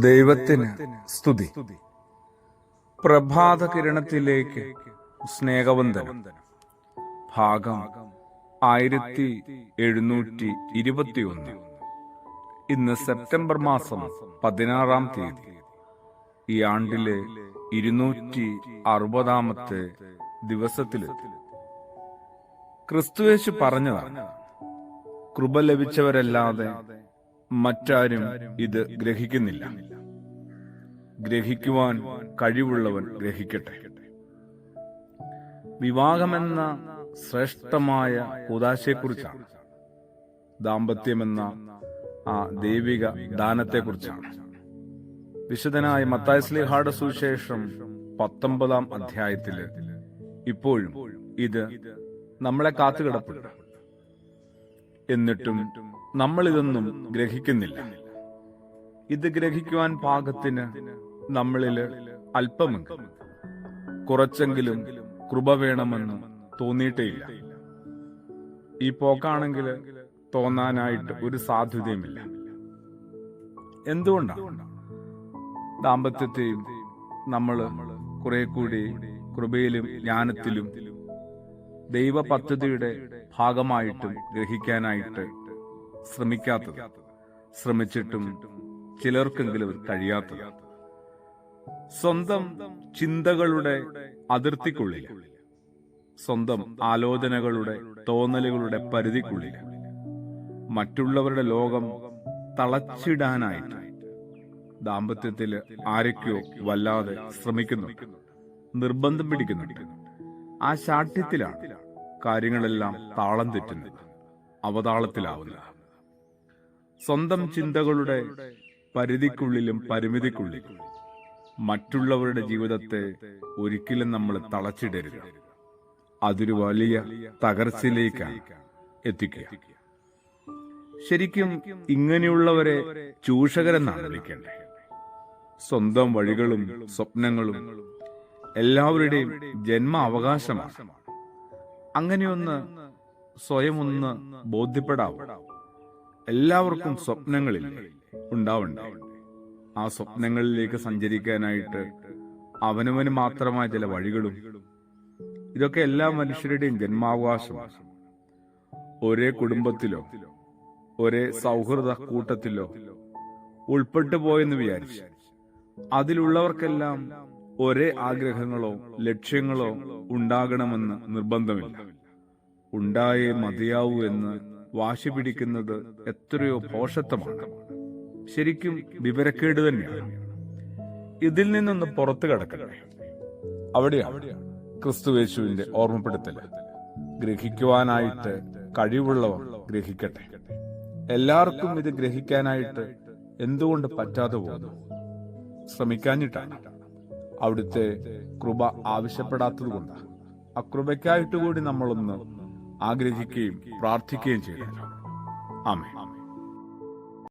ദൈവത്തിന് സ്തുതി. പ്രഭാത കിരണത്തിലേക്ക് സ്നേഹവന്ദനം. ഭാഗം 1721. ഇന്ന് സെപ്റ്റംബർ മാസം 16-ാം തീയതി. ഈ ആണ്ടിലെ 260-ാമത്തെ ദിവസത്തിലെത്തി. ക്രിസ്തുയേശു പറഞ്ഞതാണ്, കൃപ ലഭിച്ചവരല്ലാതെ മറ്റാരും ഇത് ഗ്രഹിക്കുന്നില്ല. ഗ്രഹിക്കുവാൻ കഴിവുള്ളവൻ ഗ്രഹിക്കട്ടെ. വിവാഹമെന്ന ശ്രേഷ്ഠമായ കൂദാശയെക്കുറിച്ചാണ്, ദാമ്പത്യമെന്ന ആ ദൈവിക ദാനത്തെക്കുറിച്ചാണ്. വിശുദ്ധനായ മത്തായി ശ്ലീഹായുടെ സുവിശേഷം 19-ാം അധ്യായത്തില് ഇപ്പോഴും ഇത് നമ്മളെ കാത്തുകിടപ്പുണ്ട്. എന്നിട്ടും നമ്മളിതൊന്നും ഗ്രഹിക്കുന്നില്ല. ഇത് ഗ്രഹിക്കുവാൻ പാകത്തിന് നമ്മളില് അല്പമെങ്കിലും കുറച്ചെങ്കിലും കൃപ വേണമെന്ന് തോന്നിയിട്ടേയില്ല. ഈ പോക്കാണെങ്കിൽ തോന്നാനായിട്ട് ഒരു സാധ്യതയുമില്ല. എന്തുകൊണ്ടാണ്? ദാമ്പത്യത്തെയും നമ്മൾ കുറെ കൂടി കൃപയിലും ജ്ഞാനത്തിലും ദൈവ പദ്ധതിയുടെ ഭാഗമായിട്ടും ഗ്രഹിക്കാനായിട്ട് ശ്രമിക്കാത്തത്, ശ്രമിച്ചിട്ടും ചിലർക്കെങ്കിലും കഴിയാത്തത്. സ്വന്തം ചിന്തകളുടെ അതിർത്തിക്കുള്ളിൽ, സ്വന്തം ആലോചനകളുടെ തോന്നലുകളുടെ പരിധിക്കുള്ളിൽ മറ്റുള്ളവരുടെ ലോകം തളച്ചിടാനായിട്ട് ദാമ്പത്യത്തിൽ ആരൊക്കെയോ വല്ലാതെ ശ്രമിക്കുന്നുണ്ട്, നിർബന്ധം പിടിക്കുന്നുണ്ട്. ആ ശാഠ്യത്തിലാണ് കാര്യങ്ങളെല്ലാം താളം തെറ്റുന്നത്, അവതാളത്തിലാവുന്നത്. സ്വന്തം ചിന്തകളുടെ പരിധിക്കുള്ളിലും പരിമിതിക്കുള്ളിലും മറ്റുള്ളവരുടെ ജീവിതത്തെ ഒരിക്കലും നമ്മൾ തളച്ചിടരുത്. അതൊരു വലിയ തകർച്ചയിലേക്കാണ് എത്തിക്കുക. ശരിക്കും ഇങ്ങനെയുള്ളവരെ ചൂഷകരെന്നാണ് വിളിക്കേണ്ടത്. സ്വന്തം വഴികളും സ്വപ്നങ്ങളും എല്ലാവരുടെയും ജന്മ അവകാശമാണ്. അങ്ങനെയൊന്ന് സ്വയം ഒന്ന് ബോധ്യപ്പെടാവും. എല്ലാവർക്കും സ്വപ്നങ്ങളിൽ ഉണ്ടാവണ്ട. ആ സ്വപ്നങ്ങളിലേക്ക് സഞ്ചരിക്കാനായിട്ട് അവനവന് മാത്രമായ ചില വഴികളും, ഇതൊക്കെ എല്ലാ മനുഷ്യരുടെയും ജന്മാവകാശമാണ്. ഒരേ കുടുംബത്തിലോ ഒരേ സൗഹൃദ കൂട്ടത്തിലോ ഉൾപ്പെട്ടു പോയെന്ന് വിചാരിച്ച് അതിലുള്ളവർക്കെല്ലാം ഒരേ ആഗ്രഹങ്ങളോ ലക്ഷ്യങ്ങളോ ഉണ്ടാകണമെന്ന് നിർബന്ധമില്ല. ഉണ്ടായേ മതിയാവൂ എന്ന് വാശി പിടിക്കുന്നത് എത്രയോ ഭോഷത്വമാണ്. ശരിക്കും വിവരക്കേട് തന്നെയാണ്. ഇതിൽ നിന്നൊന്ന് പുറത്തു കടക്കട്ടെ. അവിടെയാണ് ക്രിസ്തുയേശുവിന്റെ ഓർമ്മപ്പെടുത്തല്. ഗ്രഹിക്കുവാനായിട്ട് കഴിവുള്ളവർ ഗ്രഹിക്കട്ടെ. എല്ലാവർക്കും ഇത് ഗ്രഹിക്കാനായിട്ട് എന്തുകൊണ്ട് പറ്റാതെ പോകുന്നു? ശ്രമിക്കാഞ്ഞിട്ടാണ്. അവിടുത്തെ കൃപ ആവശ്യപ്പെടാത്തത് കൊണ്ടാണ്. ആ കൃപയ്ക്കായിട്ട് കൂടി നമ്മളൊന്ന് ആഗ്രഹിക്കുകയും പ്രാർത്ഥിക്കുകയും ചെയ്യണം. ആമേൻ.